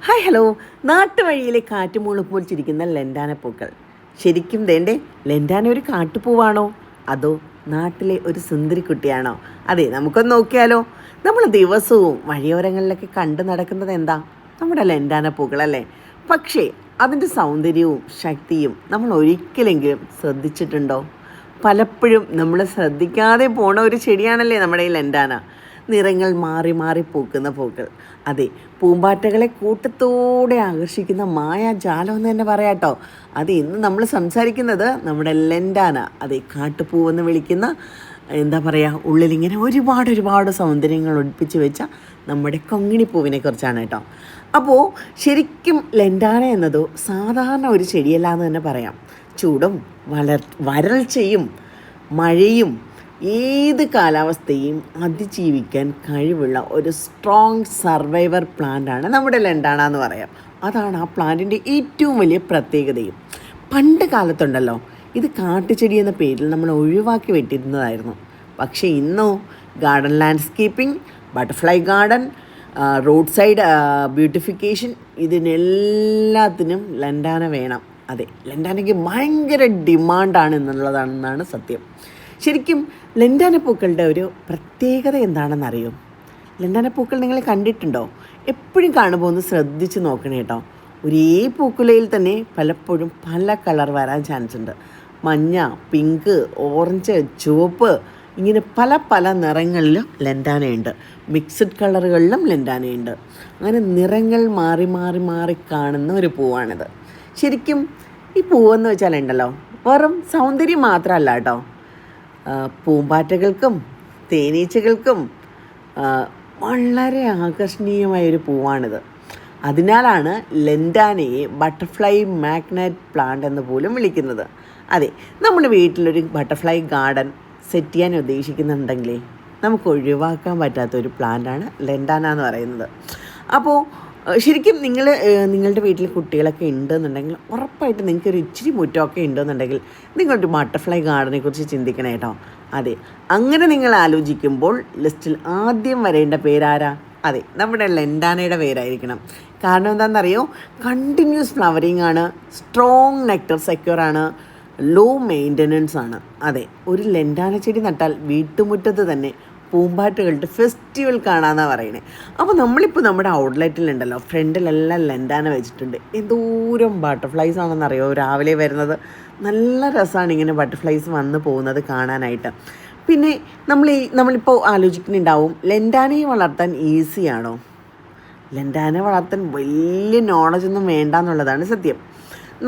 Hi hello. നാട്ടുവഴിയിലെ കാറ്റുമൂളുമ്പോൾ ചിരിക്കുന്ന lantana പൂക്കൾ ശരിക്കും വേണ്ടേ? ലെൻഡാന ഒരു കാട്ടുപൂവാണോ അതോ നാട്ടിലെ ഒരു സുന്ദരിക്കുട്ടിയാണോ? അതെ, നമുക്കൊന്ന് നോക്കിയാലോ. നമ്മൾ ദിവസവും വഴിയോരങ്ങളിലൊക്കെ കണ്ടു നടക്കുന്നത് എന്താ? നമ്മുടെ ലെൻഡാന പൂക്കളല്ലേ. പക്ഷേ അതിൻ്റെ സൗന്ദര്യവും ശക്തിയും നമ്മൾ ഒരിക്കലെങ്കിലും ശ്രദ്ധിച്ചിട്ടുണ്ടോ? പലപ്പോഴും നമ്മൾ ശ്രദ്ധിക്കാതെ പോണ ഒരു ചെടിയാണല്ലേ നമ്മുടെ ഈ ലെൻഡാന. നിറങ്ങൾ മാറി മാറി പൂക്കുന്ന പൂക്കൾ. അതെ, പൂമ്പാറ്റകളെ കൂട്ടത്തോടെ ആകർഷിക്കുന്ന മായാജാലം എന്ന് തന്നെ പറയാട്ടോ. അത് ഇന്ന് നമ്മൾ സംസാരിക്കുന്നത് നമ്മുടെ ലെൻഡാന, അതെ കാട്ടുപൂവെന്ന് വിളിക്കുന്ന, എന്താ പറയുക, ഉള്ളിലിങ്ങനെ ഒരുപാട് സൗന്ദര്യങ്ങൾ ഒളിപ്പിച്ച് വെച്ച നമ്മുടെ കൊങ്ങിണിപ്പൂവിനെ കുറിച്ചാണ് കേട്ടോ. അപ്പോൾ ശരിക്കും ലെൻഡാന എന്നത് സാധാരണ ഒരു ചെടിയല്ല എന്ന് തന്നെ പറയാം. ചൂടും വരൾച്ചയും മഴയും ഏത് കാലാവസ്ഥയും അതിജീവിക്കാൻ കഴിവുള്ള ഒരു സ്ട്രോങ് സർവൈവർ പ്ലാന്റാണ് നമ്മുടെ ലെൻഡാന എന്ന് പറയാം. അതാണ് ആ പ്ലാന്റിൻ്റെ ഏറ്റവും വലിയ പ്രത്യേകതയും. പണ്ട് കാലത്തുണ്ടല്ലോ, ഇത് കാട്ടുചെടി എന്ന പേരിൽ നമ്മൾ ഒഴിവാക്കി വിട്ടിരുന്നതായിരുന്നു. പക്ഷേ ഇന്നോ garden landscaping, butterfly garden, road side beautification, ഇതിനെല്ലാത്തിനും ലെൻഡാന വേണം. അതെ, ലെൻഡാനയ്ക്ക് ഭയങ്കര ഡിമാൻഡാണ് എന്നുള്ളതാണെന്നാണ് സത്യം. ശരിക്കും ലെൻഡാന പൂക്കളുടെ ഒരു പ്രത്യേകത എന്താണെന്നറിയോ? ലെൻഡാന പൂക്കൾ നിങ്ങൾ കണ്ടിട്ടുണ്ടോ? എപ്പോഴും കാണുമ്പോൾ ഒന്ന് ശ്രദ്ധിച്ച് നോക്കണേ കേട്ടോ. ഒരേ പൂക്കുലയിൽ തന്നെ പലപ്പോഴും പല കളർ വരാൻ ചാൻസ് ഉണ്ട്. മഞ്ഞ, പിങ്ക്, ഓറഞ്ച്, ചുവപ്പ്, ഇങ്ങനെ പല നിറങ്ങളിലും ലെൻഡാനയുണ്ട്. മിക്സഡ് കളറുകളിലും ലെൻഡാനയുണ്ട്. അങ്ങനെ നിറങ്ങൾ മാറി കാണുന്ന ഒരു പൂവാണിത്. ശരിക്കും ഈ പൂവെന്ന് വെച്ചാലുണ്ടല്ലോ, വെറും സൗന്ദര്യം മാത്രമല്ല കേട്ടോ. പൂമ്പാറ്റകൾക്കും തേനീച്ചകൾക്കും വളരെ ആകർഷണീയമായൊരു പൂവാണിത്. അതിനാലാണ് ലെൻഡാനയെ ബട്ടർഫ്ലൈ മാഗ്നറ്റ് പ്ലാന്റ് എന്ന് പോലും വിളിക്കുന്നത്. അതെ, നമ്മുടെ വീട്ടിലൊരു ബട്ടർഫ്ലൈ ഗാർഡൻ സെറ്റ് ചെയ്യാൻ ഉദ്ദേശിക്കുന്നുണ്ടെങ്കിലേ നമുക്ക് ഒഴിവാക്കാൻ പറ്റാത്തൊരു പ്ലാന്റാണ് ലെൻഡാന എന്ന് പറയുന്നത്. അപ്പോൾ ശരിക്കും നിങ്ങളുടെ വീട്ടിൽ കുട്ടികളൊക്കെ ഉണ്ടെന്നുണ്ടെങ്കിൽ ഉറപ്പായിട്ട് നിങ്ങൾക്കൊരു ഇച്ചിരി മുറ്റമൊക്കെ ഉണ്ടെന്നുണ്ടെങ്കിൽ നിങ്ങളൊരു ബട്ടർഫ്ലൈ ഗാർഡനെ കുറിച്ച് ചിന്തിക്കണം കേട്ടോ. അതെ, അങ്ങനെ നിങ്ങൾ ആലോചിക്കുമ്പോൾ ലിസ്റ്റിൽ ആദ്യം വരേണ്ട പേരാരാ? അതെ, നമ്മുടെ ലെൻഡാനയുടെ പേരായിരിക്കണം. കാരണം എന്താണെന്നറിയോ? കണ്ടിന്യൂസ് ഫ്ലവറിങ് ആണ്, സ്ട്രോങ് നെക്ടർ സെക്യൂർ ആണ്, ലോ മെയിൻ്റനൻസ് ആണ്. അതെ, ഒരു ലെൻഡാന ചെടി നട്ടാൽ വീട്ടുമുറ്റത്ത് തന്നെ പൂമ്പാറ്റകളുടെ ഫെസ്റ്റിവൽ കാണാമെന്നാണ് പറയണേ. അപ്പോൾ നമ്മളിപ്പോൾ നമ്മുടെ ഔട്ട്ലെറ്റിലുണ്ടല്ലോ, ഫ്രണ്ടിലെല്ലാം ലെൻഡാന വെച്ചിട്ടുണ്ട്. എന്തോരം ബട്ടർഫ്ലൈസ് ആണെന്നറിയോ രാവിലെ വരുന്നത്. നല്ല രസമാണ് ഇങ്ങനെ ബട്ടർഫ്ലൈസ് വന്ന് പോകുന്നത് കാണാനായിട്ട്. പിന്നെ നമ്മളിപ്പോൾ ആലോചിക്കുന്നുണ്ടാവും, ലെൻഡാനയെ വളർത്താൻ ഈസിയാണോ? ലെൻഡാന വളർത്താൻ വലിയ നോളജൊന്നും വേണ്ട എന്നുള്ളതാണ് സത്യം.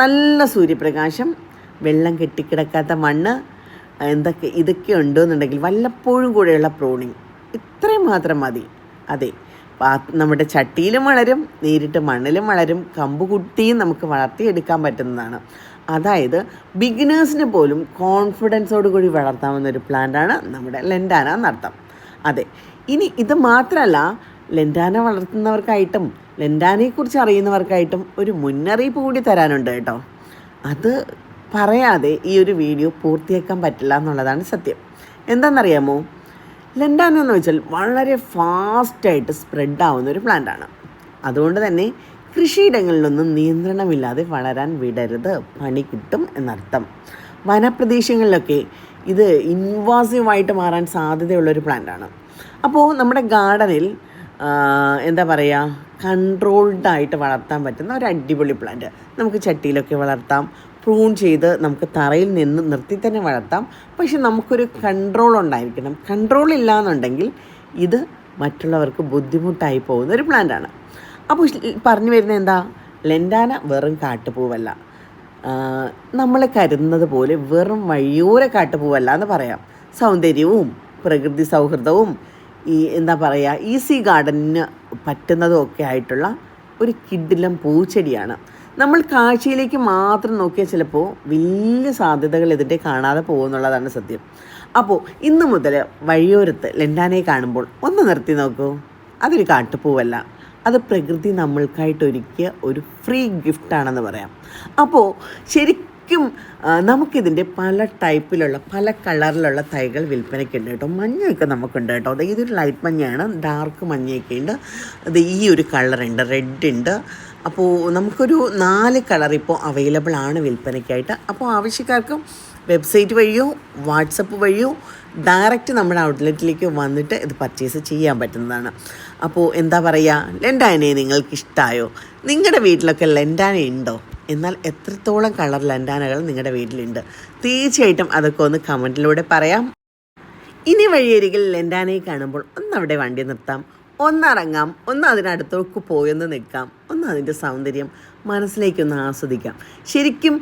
നല്ല സൂര്യപ്രകാശം, വെള്ളം കെട്ടിക്കിടക്കാത്ത മണ്ണ്, ഇതൊക്കെ ഉണ്ടെന്നുണ്ടെങ്കിൽ വല്ലപ്പോഴും കൂടെയുള്ള പ്രൂണിങ്, ഇത്രയും മാത്രം മതി. അതെ, നമ്മുടെ ചട്ടിയിലും വളരും, നേരിട്ട് മണ്ണിലും വളരും, കമ്പ് കുത്തിയും നമുക്ക് വളർത്തിയെടുക്കാൻ പറ്റുന്നതാണ്. അതായത് ബിഗിനേഴ്സിന് പോലും കോൺഫിഡൻസോട് കൂടി വളർത്താവുന്നൊരു പ്ലാന്റാണ് നമ്മുടെ ലെൻഡാന എന്നർത്ഥം. അതെ, ഇനി ഇത് മാത്രമല്ല, ലെൻഡാന വളർത്തുന്നവർക്കായിട്ടും ലെൻഡാനയെക്കുറിച്ച് അറിയുന്നവർക്കായിട്ടും ഒരു മുന്നറിയിപ്പ് കൂടി തരാനുണ്ട് കേട്ടോ. അത് പറയാതെ ഈ ഒരു വീഡിയോ പൂർത്തിയാക്കാൻ പറ്റില്ല എന്നുള്ളതാണ് സത്യം. എന്താണെന്നറിയാമോ? ലെൻഡാന എന്ന് വെച്ചാൽ വളരെ ഫാസ്റ്റായിട്ട് സ്പ്രെഡ് ആവുന്ന ഒരു പ്ലാന്റാണ്. അതുകൊണ്ട് തന്നെ കൃഷിയിടങ്ങളിലൊന്നും നിയന്ത്രണമില്ലാതെ വളരാൻ വിടരുത്, പണി കിട്ടും എന്നർത്ഥം. വനപ്രദേശങ്ങളിലൊക്കെ ഇത് ഇൻവാസീവായിട്ട് മാറാൻ സാധ്യതയുള്ളൊരു പ്ലാന്റാണ്. അപ്പോൾ നമ്മുടെ ഗാർഡനിൽ എന്താ പറയുക, കൺട്രോൾഡായിട്ട് വളർത്താൻ പറ്റുന്ന ഒരു അടിപൊളി പ്ലാന്റ്. നമുക്ക് ചട്ടിയിലൊക്കെ വളർത്താം, പ്രൂൺ ചെയ്ത് നമുക്ക് തറയിൽ നിന്ന് നിർത്തി തന്നെ വളർത്താം. പക്ഷെ നമുക്കൊരു കൺട്രോൾ ഉണ്ടായിരിക്കണം. കൺട്രോൾ ഇല്ല എന്നുണ്ടെങ്കിൽ ഇത് മറ്റുള്ളവർക്ക് ബുദ്ധിമുട്ടായി പോകുന്ന ഒരു പ്ലാന്റാണ്. അപ്പോൾ പറഞ്ഞു വരുന്നത് എന്താ? ലെൻഡാന വെറും കാട്ടുപൂവല്ല, നമ്മൾ കരുതുന്നത് പോലെ വെറും വഴിയോര കാട്ടുപൂവല്ല എന്ന് പറയാം. സൗന്ദര്യവും പ്രകൃതി സൗഹൃദവും എന്താ പറയുക, ഈസി ഗാർഡനിന് പറ്റുന്നതും ഒക്കെ ആയിട്ടുള്ള ഒരു കിടിലം പൂച്ചെടിയാണ്. നമ്മൾ കാഴ്ചയിലേക്ക് മാത്രം നോക്കിയാൽ ചിലപ്പോൾ വലിയ സാധ്യതകൾ ഇതിൻ്റെ കാണാതെ പോകുമെന്നുള്ളതാണ് സത്യം. അപ്പോൾ ഇന്ന് മുതൽ വഴിയോരത്ത് ലെൻഡാനയെ കാണുമ്പോൾ ഒന്ന് നിർത്തി നോക്കൂ. അതൊരു കാട്ടുപൂവല്ല, അത് പ്രകൃതി നമ്മൾക്കായിട്ട് ഒരുക്കിയ ഒരു ഫ്രീ ഗിഫ്റ്റാണെന്ന് പറയാം. അപ്പോൾ ശരിക്കും നമുക്കിതിൻ്റെ പല ടൈപ്പിലുള്ള പല കളറിലുള്ള തൈകൾ വിൽപ്പനയ്ക്കുണ്ട് കേട്ടോ. മഞ്ഞയൊക്കെ നമുക്കുണ്ട് കേട്ടോ. അത് ഇതൊരു ലൈറ്റ് മഞ്ഞയാണ്, ഡാർക്ക് മഞ്ഞയൊക്കെ ഉണ്ട്. അത് ഈ ഒരു കളറുണ്ട്, റെഡ് ഉണ്ട്. അപ്പോൾ നമുക്കൊരു 4 കളർ ഇപ്പോൾ അവൈലബിൾ ആണ് വിൽപ്പനയ്ക്കായിട്ട്. അപ്പോൾ ആവശ്യക്കാർക്കും വെബ്സൈറ്റ് വഴിയോ വാട്സപ്പ് വഴിയോ ഡയറക്റ്റ് നമ്മുടെ ഔട്ട്ലെറ്റിലേക്ക് വന്നിട്ട് ഇത് പർച്ചേസ് ചെയ്യാൻ പറ്റുന്നതാണ്. അപ്പോൾ എന്താ പറയുക, ലെൻഡാനയെ നിങ്ങൾക്ക് ഇഷ്ടമായോ? നിങ്ങളുടെ വീട്ടിലൊക്കെ ലെൻഡാന ഉണ്ടോ? എന്നാൽ എത്രത്തോളം കളർ ലെൻഡാനകൾ നിങ്ങളുടെ വീട്ടിലുണ്ട്? തീർച്ചയായിട്ടും അതൊക്കെ ഒന്ന് കമൻറ്റിലൂടെ പറയാം. ഇനി വഴിയരികിൽ ലെൻഡാനയെ കാണുമ്പോൾ ഒന്നവിടെ വണ്ടി നിർത്താം, ഒന്നിറങ്ങാം, ഒന്ന് അതിനടുത്തേക്ക് പോയൊന്ന് നിൽക്കാം, ഒന്ന് അതിൻ്റെ സൗന്ദര്യം മനസ്സിലേക്കൊന്ന് ആസ്വദിക്കാം. ശരിക്കും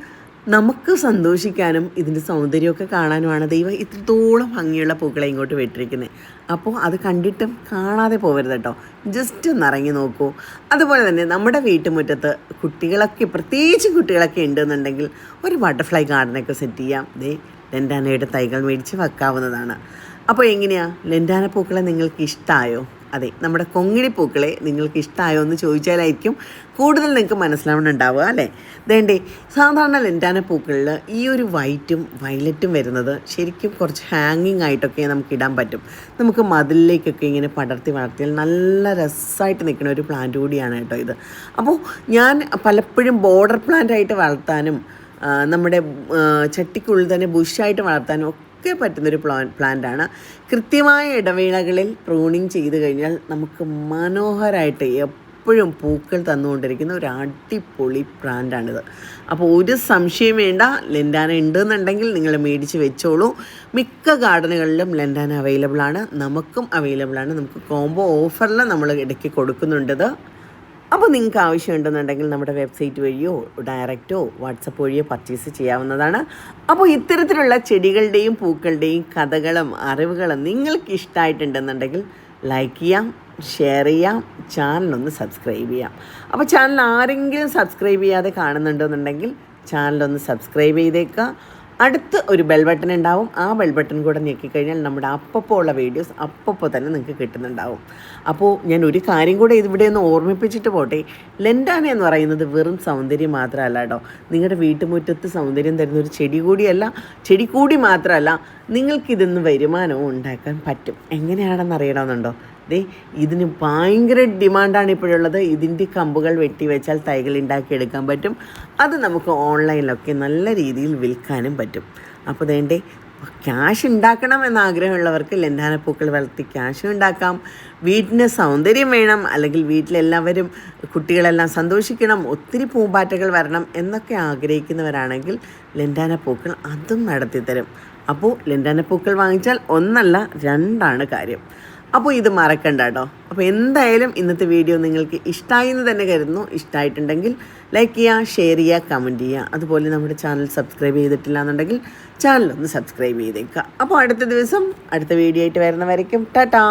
നമുക്ക് സന്തോഷിക്കാനും ഇതിൻ്റെ സൗന്ദര്യമൊക്കെ കാണാനുമാണ് ദൈവം ഇത്രത്തോളം ഭംഗിയുള്ള പൂക്കളെ ഇങ്ങോട്ട് വിട്ടിരിക്കുന്നത്. അപ്പോൾ അത് കണ്ടിട്ടും കാണാതെ പോകരുത് കേട്ടോ, ജസ്റ്റ് ഒന്ന് ഇറങ്ങി നോക്കൂ. അതുപോലെ തന്നെ നമ്മുടെ വീട്ടുമുറ്റത്ത് കുട്ടികളൊക്കെ, പ്രത്യേകിച്ച് കുട്ടികളൊക്കെ ഉണ്ടെന്നുണ്ടെങ്കിൽ ഒരു ബട്ടർഫ്ലൈ ഗാർഡനൊക്കെ സെറ്റ് ചെയ്യാം. ലെൻഡാനയുടെ തൈകൾ മേടിച്ച് വെക്കാവുന്നതാണ്. അപ്പോൾ എങ്ങനെയാണ്, ലെൻഡാന പൂക്കളെ നിങ്ങൾക്ക് ഇഷ്ടമായോ? അതെ, നമ്മുടെ കൊങ്ങിണി പൂക്കളെ നിങ്ങൾക്ക് ഇഷ്ടമായോ എന്ന് ചോദിച്ചാലായിരിക്കും കൂടുതൽ നിങ്ങൾക്ക് മനസ്സിലാവുന്നുണ്ടാവുക അല്ലേ. വേണ്ടേ, സാധാരണ ലെൻഡാന പൂക്കളിൽ ഈ ഒരു വൈറ്റും വയലറ്റും വരുന്നത് ശരിക്കും കുറച്ച് ഹാങ്ങിങ് ആയിട്ടൊക്കെ നമുക്ക് ഇടാൻ പറ്റും. നമുക്ക് മതിലിലേക്കൊക്കെ ഇങ്ങനെ പടർത്തി വളർത്തിയാൽ നല്ല രസമായിട്ട് നിൽക്കുന്ന ഒരു പ്ലാന്റ് കൂടിയാണ് കേട്ടോ ഇത്. അപ്പോൾ ഞാൻ പലപ്പോഴും ബോർഡർ പ്ലാന്റായിട്ട് വളർത്താനും നമ്മുടെ ചട്ടിക്കുള്ളിൽ തന്നെ ബുഷായിട്ട് വളർത്താനും ഒക്കെ പറ്റുന്നൊരു പ്ലാന്റാണ്. കൃത്യമായ ഇടവേളകളിൽ പ്രൂണിങ് ചെയ്ത് കഴിഞ്ഞാൽ നമുക്ക് മനോഹരമായിട്ട് എപ്പോഴും പൂക്കൾ തന്നുകൊണ്ടിരിക്കുന്ന ഒരു അടിപൊളി പ്ലാന്റാണിത്. അപ്പോൾ ഒരു സംശയം വേണ്ട, ലെൻഡാന ഉണ്ടെന്നുണ്ടെങ്കിൽ നിങ്ങൾ മേടിച്ച് വെച്ചോളൂ. മിക്ക ഗാർഡനുകളിലും ലെൻഡാന അവൈലബിൾ ആണ്, നമുക്കും അവൈലബിൾ ആണ്. നമുക്ക് കോംബോ ഓഫറിൽ നമ്മൾ ഇടയ്ക്ക് കൊടുക്കുന്നുണ്ടത്. അപ്പോൾ നിങ്ങൾക്ക് ആവശ്യമുണ്ടെന്നുണ്ടെങ്കിൽ നമ്മുടെ വെബ്സൈറ്റ് വഴിയോ ഡയറക്റ്റോ വാട്സപ്പ് വഴിയോ പർച്ചേസ് ചെയ്യാവുന്നതാണ്. അപ്പോൾ ഇത്തരത്തിലുള്ള ചെടികളുടെയും പൂക്കളുടെയും കഥകളും അറിവുകളും നിങ്ങൾക്ക് ഇഷ്ടമായിട്ടുണ്ടെന്നുണ്ടെങ്കിൽ ലൈക്ക് ചെയ്യാം, ഷെയർ ചെയ്യാം, ചാനലൊന്ന് സബ്സ്ക്രൈബ് ചെയ്യാം. അപ്പോൾ ചാനൽ ആരെങ്കിലും സബ്സ്ക്രൈബ് ചെയ്യാതെ കാണുന്നുണ്ടെന്നുണ്ടെങ്കിൽ ചാനലൊന്ന് സബ്സ്ക്രൈബ് ചെയ്തേക്കുക. അടുത്ത് ഒരു ബെൽ ബട്ടൺ ഉണ്ടാവും, ആ ബെൽ ബട്ടൺ കൂടെ ഞെക്കിക്കഴിഞ്ഞാൽ നമ്മുടെ അപ്പോൾ ഉള്ള വീഡിയോസ് അപ്പോൾ തന്നെ നിങ്ങൾക്ക് കിട്ടുന്നുണ്ടാവും. അപ്പോൾ ഞാൻ ഒരു കാര്യം കൂടെ ഇവിടെ ഒന്ന് ഓർമ്മിപ്പിച്ചിട്ട് പോട്ടെ, ലെൻഡാന എന്ന് പറയുന്നത് വെറും സൗന്ദര്യം മാത്രമല്ല കേട്ടോ. നിങ്ങളുടെ വീട്ടുമുറ്റത്ത് സൗന്ദര്യം തരുന്ന ഒരു ചെടി കൂടി മാത്രമല്ല, നിങ്ങൾക്കിതിന്ന് വരുമാനവും ഉണ്ടാക്കാൻ പറ്റും. എങ്ങനെയാണെന്ന് അറിയണമെന്നുണ്ടോ? ഇതിന് ഭയങ്കര ഡിമാൻഡാണ് ഇപ്പോഴുള്ളത്. ഇതിൻ്റെ കമ്പുകൾ വെട്ടിവെച്ചാൽ തൈകൾ ഉണ്ടാക്കിയെടുക്കാൻ പറ്റും. അത് നമുക്ക് ഓൺലൈനിലൊക്കെ നല്ല രീതിയിൽ വിൽക്കാനും പറ്റും. അപ്പോൾ ക്യാഷ് ഉണ്ടാക്കണം എന്നാഗ്രഹമുള്ളവർക്ക് ലെൻഡാന പൂക്കൾ വളർത്തി ക്യാഷ് ഉണ്ടാക്കാം. വീട്ടിന് സൗന്ദര്യം വേണം, അല്ലെങ്കിൽ വീട്ടിലെല്ലാവരും കുട്ടികളെല്ലാം സന്തോഷിക്കണം, ഒത്തിരി പൂമ്പാറ്റകൾ വരണം എന്നൊക്കെ ആഗ്രഹിക്കുന്നവരാണെങ്കിൽ ലെൻഡാന പൂക്കൾ അതും നടത്തിത്തരും. അപ്പോൾ ലെൻഡാന പൂക്കൾ വാങ്ങിച്ചാൽ 1 അല്ല 2 കാര്യം. അപ്പോൾ ഇത് മറക്കണ്ട കേട്ടോ. അപ്പോൾ എന്തായാലും ഇന്നത്തെ വീഡിയോ നിങ്ങൾക്ക് ഇഷ്ടമായി എന്ന് തന്നെ കരുതുന്നു. ഇഷ്ടമായിട്ടുണ്ടെങ്കിൽ ലൈക്ക് ചെയ്യുക, ഷെയർ ചെയ്യുക, കമൻറ്റ് ചെയ്യുക. അതുപോലെ നമ്മുടെ ചാനൽ സബ്സ്ക്രൈബ് ചെയ്തിട്ടില്ല എന്നുണ്ടെങ്കിൽ ചാനലൊന്ന് സബ്സ്ക്രൈബ് ചെയ്തേക്കുക. അപ്പോൾ അടുത്ത ദിവസം അടുത്ത വീഡിയോ ആയിട്ട് വരുന്നവരേക്കും ടാറ്റാ.